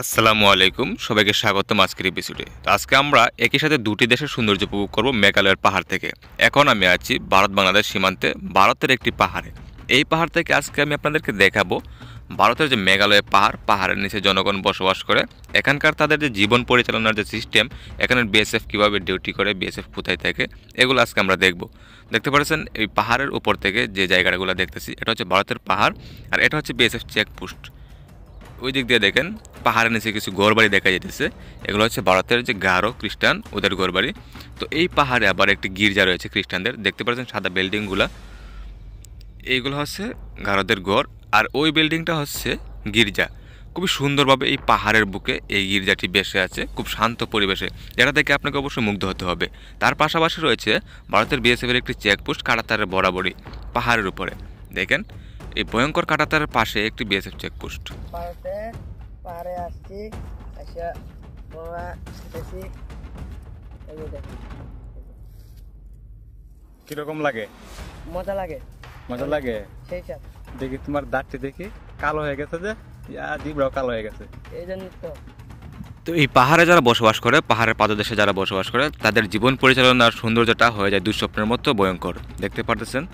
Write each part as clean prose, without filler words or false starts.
আসসালামু আলাইকুম, সবাইকে স্বাগতম আজকের এপিসোডে। তো আজকে আমরা একই সাথে দুটি দেশের সৌন্দর্য উপভোগ করব মেঘালয়ের পাহাড় থেকে। এখন আমি আছি ভারত বাংলাদেশ সীমান্তে ভারতের একটি পাহাড়ে। এই পাহাড় থেকে আজকে আমি আপনাদেরকে দেখাবো ভারতের যে মেঘালয়ের পাহাড়, পাহাড়ের নিচে জনগণ বসবাস করে। এখানকার তাদের যে জীবন পরিচালনার যে সিস্টেম, এখানে বিএসএফ কীভাবে ডিউটি করে, বিএসএফ কোথায় থাকে, এগুলো আজকে আমরা দেখব। দেখতে পাচ্ছেন এই পাহাড়ের উপর থেকে যে জায়গাগুলো দেখতেছি, এটা হচ্ছে ভারতের পাহাড়, আর এটা হচ্ছে বিএসএফ চেকপোস্ট। ওই দিক দিয়ে দেখেন পাহাড়ের নিচে কিছু ঘরবাড়ি দেখা যেতেছে। এগুলো হচ্ছে ভারতের যে গারো খ্রিস্টান, ওদের ঘরবাড়ি। তো এই পাহাড়ে আবার একটি গির্জা রয়েছে খ্রিস্টানদের, দেখতে পাচ্ছেন সাদা বিল্ডিংগুলা, এইগুলো হচ্ছে গারোদের ঘর। আর ওই বিল্ডিংটা হচ্ছে গির্জা। খুবই সুন্দরভাবে এই পাহাড়ের বুকে এই গির্জাটি বেসে আছে, খুব শান্ত পরিবেশে, যেটা দেখে আপনাকে অবশ্যই মুগ্ধ হতে হবে। তার পাশাপাশি রয়েছে ভারতের বিএসএফের একটি চেকপোস্ট কাঁটাতারের বরাবরই পাহাড়ের উপরে। দেখেন এই ভয়ঙ্কর কাঁটাতারের পাশে একটি বিএসএফ চেকপোস্ট। ভারতে পাহাড়ে আসছি, আসা বাবা দেখি এই যে দেখি কিরকম লাগে? মজা লাগে, মজা লাগে। সেই সব দেখি তোমার দাঁতটি দেখি কালো হয়ে গেছে, যে জিব্রাও কালো হয়ে গেছে। এই জন্য তো তো এই পাহাড়ে যারা বসবাস করে, পাহাড়ের পাদদেশে যারা বসবাস করে, তাদের জীবন পরিচালনার সৌন্দর্যটা হয়ে যায় দুঃস্বপ্নের মতো ভয়ঙ্কর। দেখতে পারতেছেন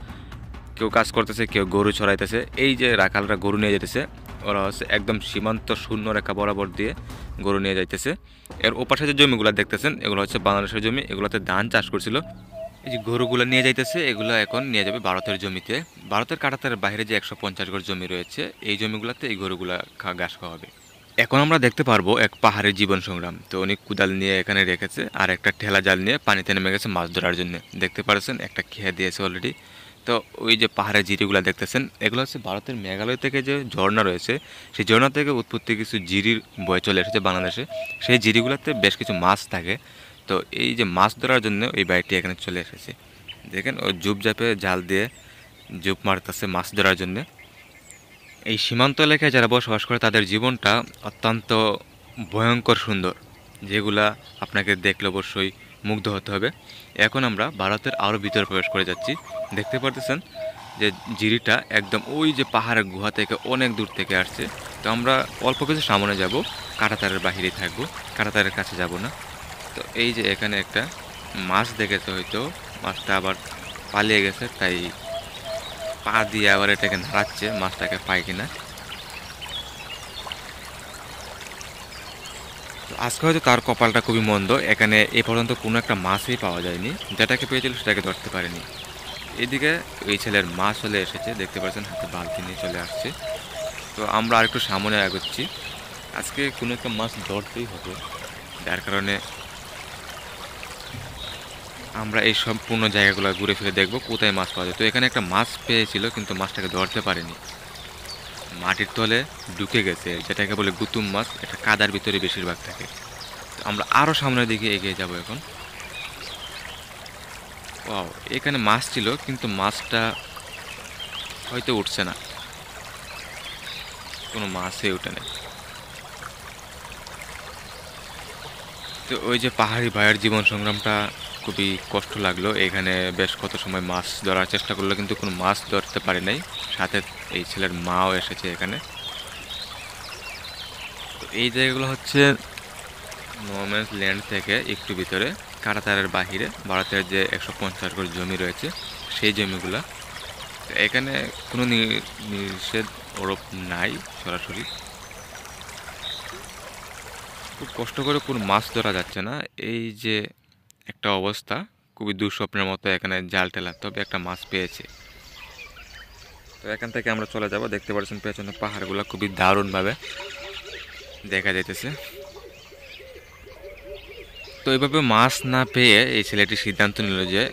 কেউ কাজ করতেছে, কেউ গরু চড়াইতেছে। এই যে রাখালরা গরু নিয়ে যেতেছে, ওরা হচ্ছে একদম সীমান্ত শূন্য রেখা বরাবর দিয়ে গরু নিয়ে যাইতেছে। এর ওপাশে যে জমিগুলো দেখতেছেন, এগুলো হচ্ছে বাংলাদেশের জমি, এগুলোতে ধান চাষ করছিল। এই যে গরুগুলো নিয়ে যাইতেছে, এগুলো এখন নিয়ে যাবে ভারতের জমিতে। ভারতের কাঁটাতারের বাইরে যে 150 গড় জমি রয়েছে, এই জমিগুলোতে এই গরুগুলা ঘাস খাওয়াবে। এখন আমরা দেখতে পারবো এক পাহাড়ের জীবন সংগ্রাম। তো উনি কুদাল নিয়ে এখানে রেখেছে, আর একটা ঠেলা জাল নিয়ে পানিতে নেমে গেছে মাছ ধরার জন্য। দেখতে পাচ্ছেন একটা খেয়ে দিয়েছে অলরেডি। তো ওই যে পাহাড়ের জিরিগুলো দেখতেছেন, এগুলো হচ্ছে ভারতের মেঘালয় থেকে যে ঝর্ণা রয়েছে, সেই ঝর্ণা থেকে উৎপত্তি কিছু জিরির বয়ে চলে এসেছে বাংলাদেশে। সেই জিরিগুলোতে বেশ কিছু মাছ থাকে। তো এই যে মাছ ধরার জন্য এই বাইকটি এখানে চলে এসেছে। দেখেন ও জুপ জাপে জাল দিয়ে জুপ মারতেছে মাছ ধরার জন্য। এই সীমান্ত এলাকায় যারা বসবাস করে, তাদের জীবনটা অত্যন্ত ভয়ঙ্কর সুন্দর, যেগুলা আপনাকে দেখলে অবশ্যই মুগ্ধ হতে হবে। এখন আমরা ভারতের আরও ভিতরে প্রবেশ করে যাচ্ছি। দেখতে পারতেছেন যে জিরিটা একদম ওই যে পাহাড়ের গুহা থেকে অনেক দূর থেকে আসছে। তো আমরা অল্প কিছু সামনে যাব, কাঁটাতারের বাহিরেই থাকবো, কাঁটাতারের কাছে যাব না। তো এই যে এখানে একটা মাছ দেখেছে, হয়তো মাছটা আবার পালিয়ে গেছে, তাই পা দিয়ে আবার এটাকে নাড়াচ্ছে, মাছটাকে পায় কিনা। তো আজকে হয়তো তার কপালটা খুবই মন্দ, এখানে এ পর্যন্ত কোনো একটা মাছই পাওয়া যায়নি, যেটাকে পেয়েছিল সেটাকে ধরতে পারেনি। এদিকে এই ছেলের মা চলে এসেছে, দেখতে পাচ্ছেন হাতে বালতি নিয়ে চলে আসছে। তো আমরা আরেকটু সামনে এগোচ্ছি। আজকে কোনো একটা মাছ ধরতেই হবে, যার কারণে আমরা এই সম্পূর্ণ জায়গাগুলো ঘুরে ফিরে দেখব কোথায় মাছ পাওয়া যায়। তো এখানে একটা মাছ পেয়েছিল, কিন্তু মাছটাকে ধরতে পারেনি, মাটির তলে ঢুকে গেছে, যেটাকে বলে গুতুম মাছ। এটা কাদার ভিতরে বেশিরভাগ থাকে। তো আমরা আরও সামনের দিকে এগিয়ে যাব এখন। ওয়াও, এখানে মাছ ছিল, কিন্তু মাছটা হয়তো উঠছে না, কোনো মাছই উঠে নেই। তো ওই যে পাহাড়ি ভাইয়ের জীবন সংগ্রামটা খুবই কষ্ট লাগলো। এখানে বেশ কত সময় মাছ ধরার চেষ্টা করলো, কিন্তু কোনো মাছ ধরতে পারে নাই। সাথে এই ছেলের মাও এসেছে এখানে। তো এই জায়গাগুলো হচ্ছে নোম্যান্স ল্যান্ড থেকে একটু ভিতরে, কাঁটাতারের বাহিরে ভারতের যে 150 গড় জমি রয়েছে, সেই জমিগুলা। তো এখানে কোনো নিষেধ আরোপ নাই সরাসরি। খুব কষ্ট করে কোনো মাছ ধরা যাচ্ছে না। এই যে একটা অবস্থা, খুবই দুঃস্বপ্নের মতো। এখানে জাল টেলা, তবে একটা মাছ পেয়েছে। তো এখান থেকে আমরা চলে যাব। দেখতে পাচ্ছেন পেছনে পাহাড়গুলো খুবই দারুণভাবে দেখা যাইতেছে। তো এইভাবে মাছ না পেয়ে এই ছেলেটি সিদ্ধান্ত নিল যে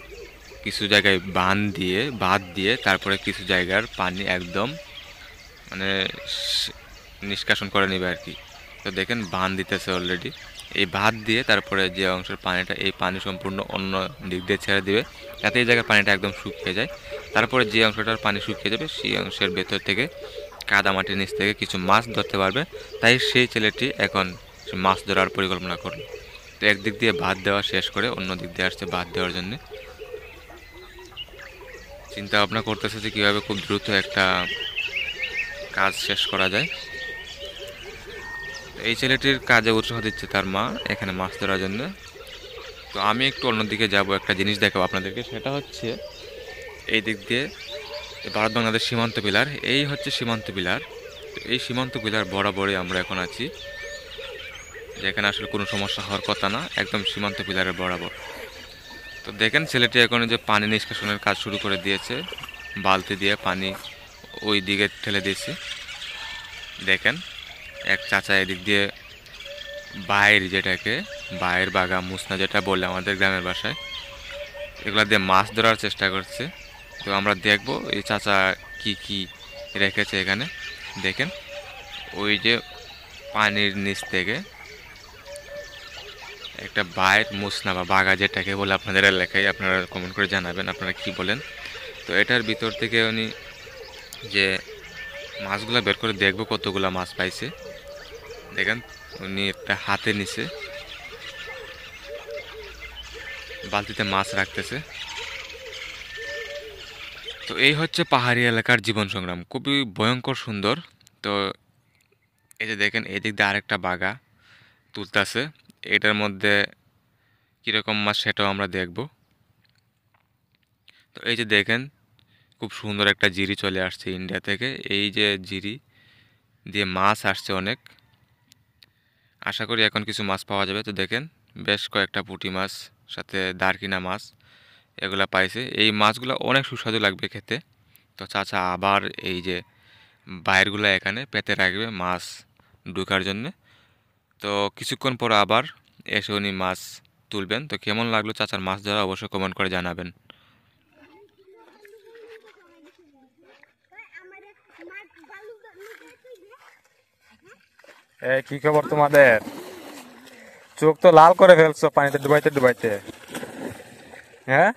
কিছু জায়গায় বাঁধ দিয়ে তারপরে কিছু জায়গার পানি একদম মানে নিষ্কাশন করে নেবে আর কি। তো দেখেন বাঁধ দিতেছে অলরেডি। এই বাঁধ দিয়ে তারপরে যে অংশের পানিটা, এই পানি সম্পূর্ণ অন্য দিক দিয়ে ছেড়ে দিবে, যাতে এই জায়গার পানিটা একদম শুকিয়ে যায়। তারপরে যে অংশটার পানি শুকিয়ে যাবে, সেই অংশের ভেতর থেকে কাদামাটির নিচ থেকে কিছু মাছ ধরতে পারবে। তাই সেই ছেলেটি এখন মাছ ধরার পরিকল্পনা করলো। তো একদিক দিয়ে ভাত দেওয়া শেষ করে অন্য দিক দিয়ে আসছে ভাত দেওয়ার জন্য। চিন্তা ভাবনা করতেছে যে কীভাবে খুব দ্রুত একটা কাজ শেষ করা যায়। এই ছেলেটির কাজে উৎসাহ দিচ্ছে তার মা এখানে মাছ ধরার জন্য। তো আমি একটু অন্যদিকে যাব, একটা জিনিস দেখাবো আপনাদেরকে, সেটা হচ্ছে এই দিক দিয়ে ভারত বাংলাদেশ সীমান্ত পিলার, এই হচ্ছে সীমান্ত পিলার। তো এই সীমান্ত পিলার বরাবরই আমরা এখন আছি, যেখানে আসলে কোনো সমস্যা হওয়ার কথা না, একদম সীমান্ত পিলারের বরাবর। তো দেখেন ছেলেটি এখন যে পানি নিষ্কাশনের কাজ শুরু করে দিয়েছে, বালতি দিয়ে পানি ওই দিকে ঠেলে দিয়েছে। দেখেন এক চাচা এদিক দিয়ে বাইর, যেটাকে বাইর বাগা মুসনা যেটা বলে আমাদের গ্রামের ভাষায়, এগুলা দিয়ে মাছ ধরার চেষ্টা করছে। তো আমরা দেখব এই চাচা কি কি রেখেছে এখানে। দেখেন ওই যে পানির নিচ থেকে একটা বাইর মুসনা বা বাগা যেটাকে বলে আপনাদের এলাকায়, আপনারা কমেন্ট করে জানাবেন আপনারা কি বলেন। তো এটার ভিতর থেকে উনি যে মাছগুলা বের করে দেখবো কতগুলা মাছ পাইছে। দেখেন উনি একটা হাতে নিছে, বালতিতে মাছ রাখতেছে। তো এই হচ্ছে পাহাড়ি এলাকার জীবন সংগ্রাম, খুবই ভয়ঙ্কর সুন্দর। তো এই যে দেখেন এই দিক দিয়ে আরেকটা বাগা তুলতেছে, এটার মধ্যে কীরকম মাছ সেটাও আমরা দেখব। তো এই যে দেখেন খুব সুন্দর একটা জিরি চলে আসছে ইন্ডিয়া থেকে, এই যে জিরি দিয়ে মাছ আসছে অনেক। আশা করি এখন কিছু মাছ পাওয়া যাবে। তো দেখেন বেশ কয়েকটা পুঁটি মাছ, সাথে দারকিনা মাছ এগুলা পাইছে। এই মাছগুলো অনেক সুস্বাদু লাগবে খেতে। তো চাচা আবার এই যে বাইরগুলো এখানে পেতে রাখবে মাছ ঢোকার জন্যে। তো কিছুক্ষণ পর আবার এসে উনি মাছ তুলবেন। তো কেমন লাগলো চাচার মাছ ধরা অবশ্যই কমেন্ট করে জানাবেন। কি খবর তোমাদের? চোখ তো লাল করে ফেলছো পানিতে ডুবাইতে ডুবাইতে। হ্যাঁ,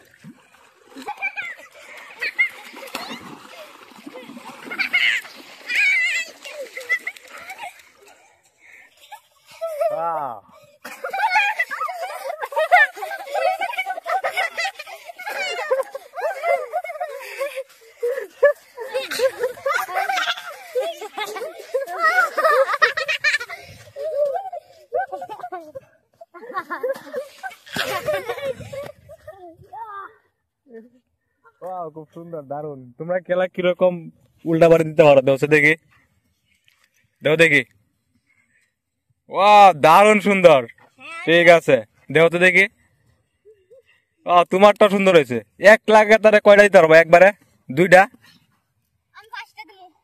খুব সুন্দর, দারুন। তোমরা খেলা কিরকম উল্টা বাড়ি দিতে পারো? দেও দেখি, দেও দেখি। দারুন সুন্দর, ঠিক আছে, দেও তো দেখি। তোমারটা সুন্দর হয়েছে। এক লাখে তারা কয়টা দিতে পারবো? একবারে দুইটা?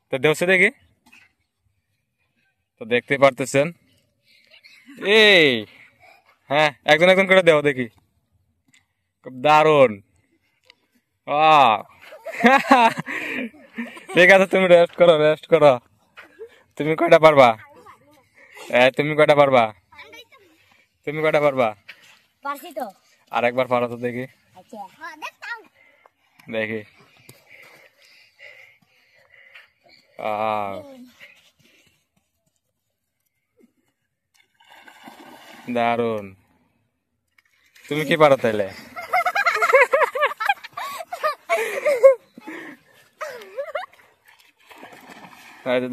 তো দেওছে দেখি। তো দেখতে পারতেছেন, এই হ্যাঁ, একজন একজন করে দেও দেখি। খুব দারুন। ঠিক আছে, তুমি রেস্ট করো, রেস্ট করো। তুমি কয়টা পারবা? তুমি কয়টা পারবা? তুমি কয়টা পারবা? আরেকবার পারো তো দেখি, দেখি। দারুন। তুমি কি পারো তাইলে?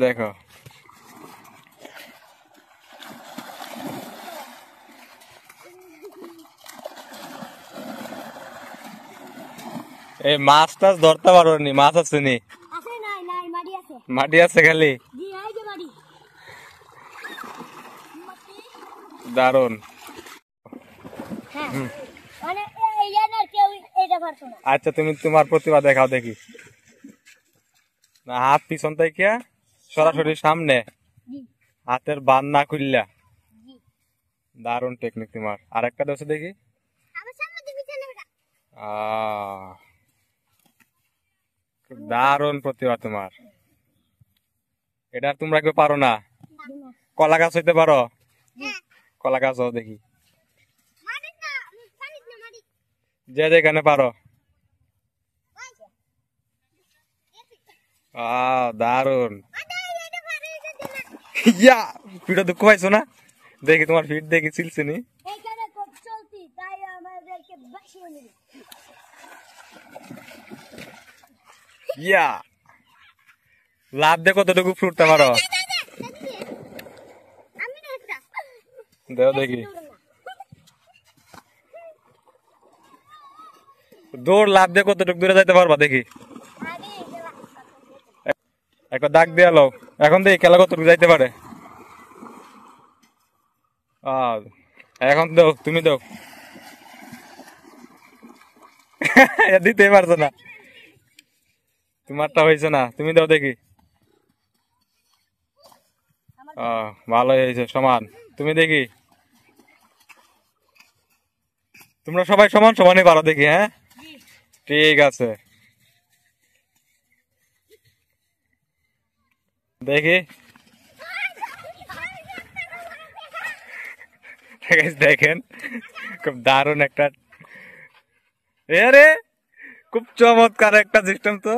দেখো, এই মাছ টাছ ধরতে পারো নি? মাছ আছে নি? মাটি আছে খালি? দারুন। আচ্ছা, তুমি তোমার প্রতিভা দেখাও দেখি। হাত পিছন থেকে সরাসরি সামনে, হাতের বান না খুললা। দারুন টেকনিক তোমার। আরেকটা দেশে দেখি। দারুন প্রতিভা তোমার। এটা তোমরা কেউ পারো না? কলা গাছ হইতে পারো? কলা গাছ হও দেখি, যে যেখানে পারো। দারুন। ইয়া, পিঠা দুঃখ পাইছো না? দেখি তোমার ফিট দেখি চিলছে নি। ইয়া, লাভ দিয়ে কতটুকু ফুটতে পারো? দেও দেখি দৌড় লাভ দিয়ে কতটুকু দূরে যাইতে পারবা দেখি একটা দাগ দিয়ে লো এখন দেখি খেলা কতটুকু যাইতে পারে এখন দাও তুমি দাও দিতে পারছো না তোমারটা হয়েছে না তুমি দাও দেখি ভালোই হয়েছে সমান তুমি দেখি তোমরা সবাই সমান সমানই পারো দেখি হ্যাঁ ঠিক আছে দেখি দেখেন খুব দারুণ একটা রে খুব চমৎকার একটা সিস্টেম তো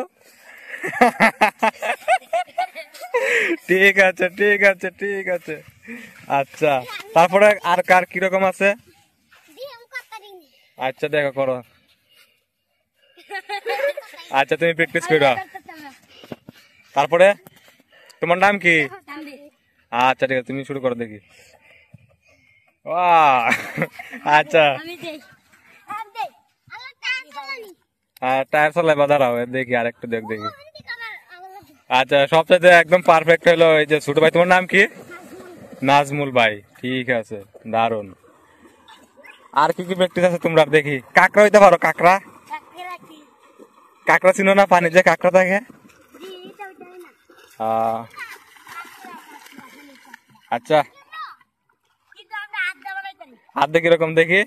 ঠিক আছে ঠিক আছে ঠিক আছে আচ্ছা তারপরে আর কার কিরকম আছে আচ্ছা দেখো করো আচ্ছা তুমি প্র্যাকটিস করো তারপরে তোমার নাম কি আচ্ছা ঠিক আছে তুমি শুরু করো দেখি আচ্ছা টায়ার চালাই দাঁড়াও দেখি আরেকটু দেখি আচ্ছা সবচেয়ে একদম পারফেক্ট হলো এই যে ছোট ভাই তোমার নাম কি নাজমুল ভাই ঠিক আছে দারুন আর কি কি প্র্যাকটিস আছে তোমরা দেখি কাকড়া হইতে পারো কাকড়া কাকড়া চিনো না পানি যে কাকড়া থাকে আচ্ছা হাত দেখি এরকম দেখি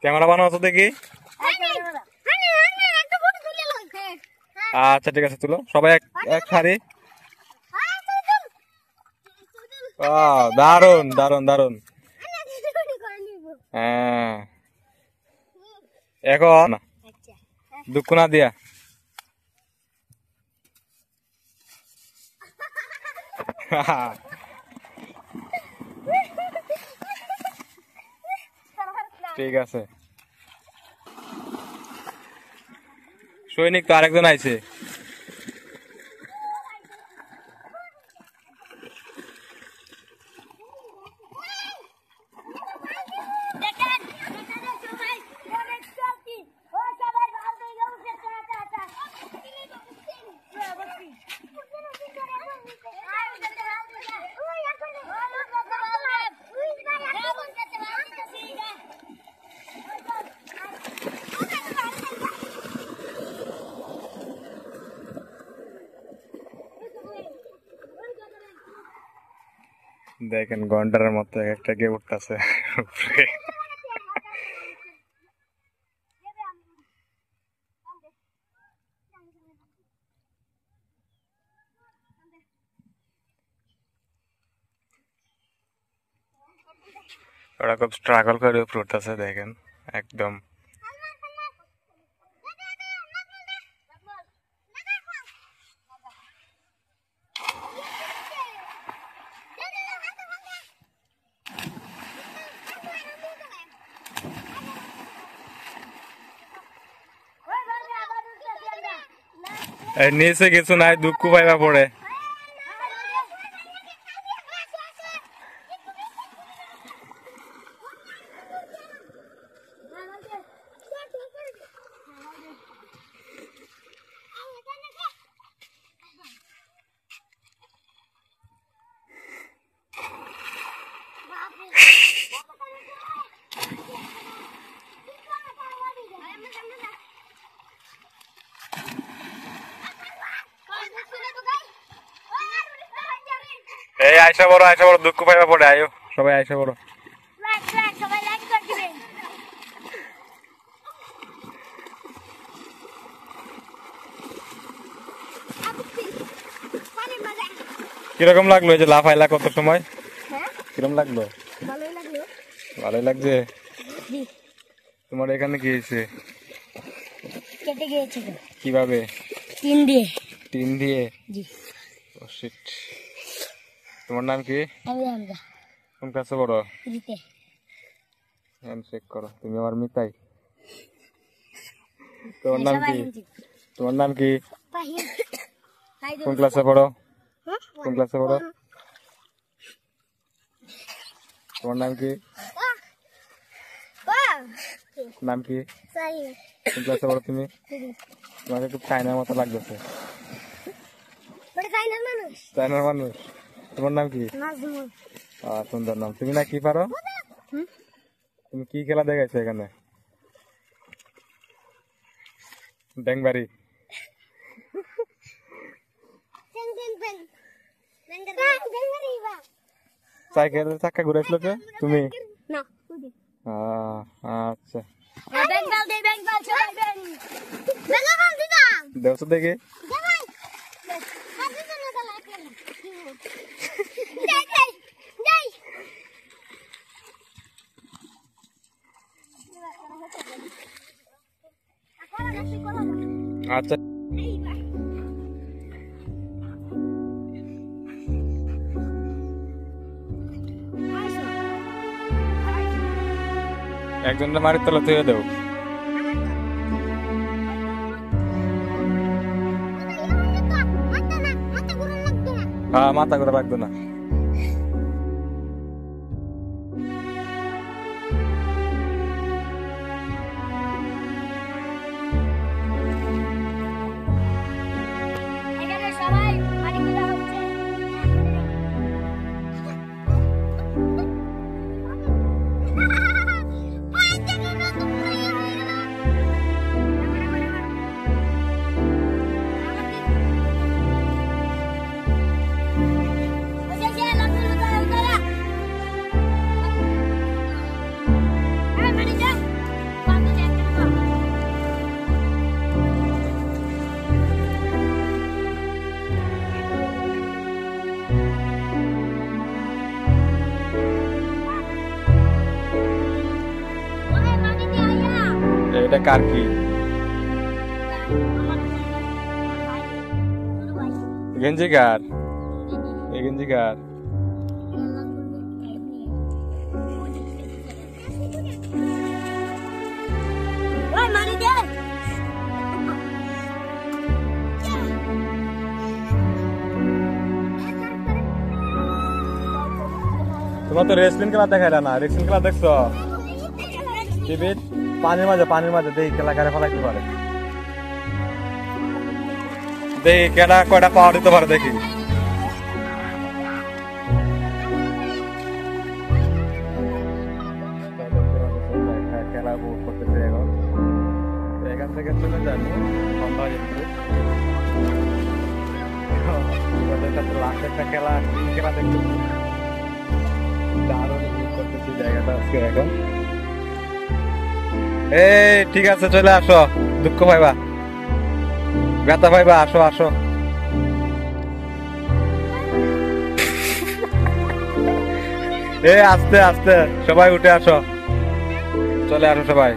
ক্যামেরা বানাও তো দেখি আচ্ছা ঠিক আছে তুলো সবাই এক সারি দারুন দারুন দারুন হ্যাঁ এখন দুঃখ না দিয়া ঠিক আছে সৈনিক তো আরেকজন আইছে দেখেন গন্ডারের মতো একটা গে উঠতেছে ওরা খুব স্ট্রাগল করে উপরে উঠতেছে দেখেন একদম নিচে কিছু নাই দুঃখ পাইবা পড়ে এই আয়সা বড় দুঃখ পাইবা পড়ে আয়ো সবাই আয়সা বড় কিরকম লাগলো এই যে লাফাইলা কত সময় কিরকম লাগলো ভালোই লাগছে তোমার এখানে কি হয়েছে কেটে গিয়েছে কিভাবে টিন দিয়ে ও শিট তোমার নাম কি কোন ক্লাসে পড়ো হ্যান্ডশেক করো তুমি আমার মিতাই তোমার নাম কি কোন ক্লাসে পড়ো? কোন ক্লাসে পড়ো? তোমার নাম কি? নাম কি? কোন ক্লাসে পড়ো তুমি? তোমাকে খুব চাইনার মতো লাগতেছে। চাইনার মানুষ। তোমার নাম কি? সুন্দর নাম। তুমি না কি পারো? তুমি কি খেলা দেখাইছো এখানে? ব্যাংবাড়ি। সাইকেলের চাক্কা ঘুরাইছিল কে? তুমি? আচ্ছা দেখছো দেখি। আচ্ছা একজনের মাটির তলা তুই দেও। হ্যাঁ মাথা করে রাখবো না। সবাই পানি তোলা হচ্ছে। এটা কার কি? গেঞ্জি কার? এই গেঞ্জি কার? তোমার তো রেসলিং খেলা দেখাইলা না। রেসলিং খেলা দেখছো টিভির? পানির মাঝে দেখি খেলা কারে ফেলাইতে পারে। দেখি কেডা কয়টা পাওয়ার দিতে পারে দেখি। খেলা উপভোগ করতেছে এখন। এখান থেকে চলে যাবো সন্ধ্যা হয়ে যাচ্ছে। লাস্ট একটা খেলা দেখতেছি। দারুণ উপভোগ করতেছি জায়গাটা আজকে এখন। এই ঠিক আছে চলে আসো। দুঃখ পাইবা, ব্যথা পাইবা, আসো আসো। আস্তে আস্তে সবাই উঠে আসো, চলে আসো সবাই।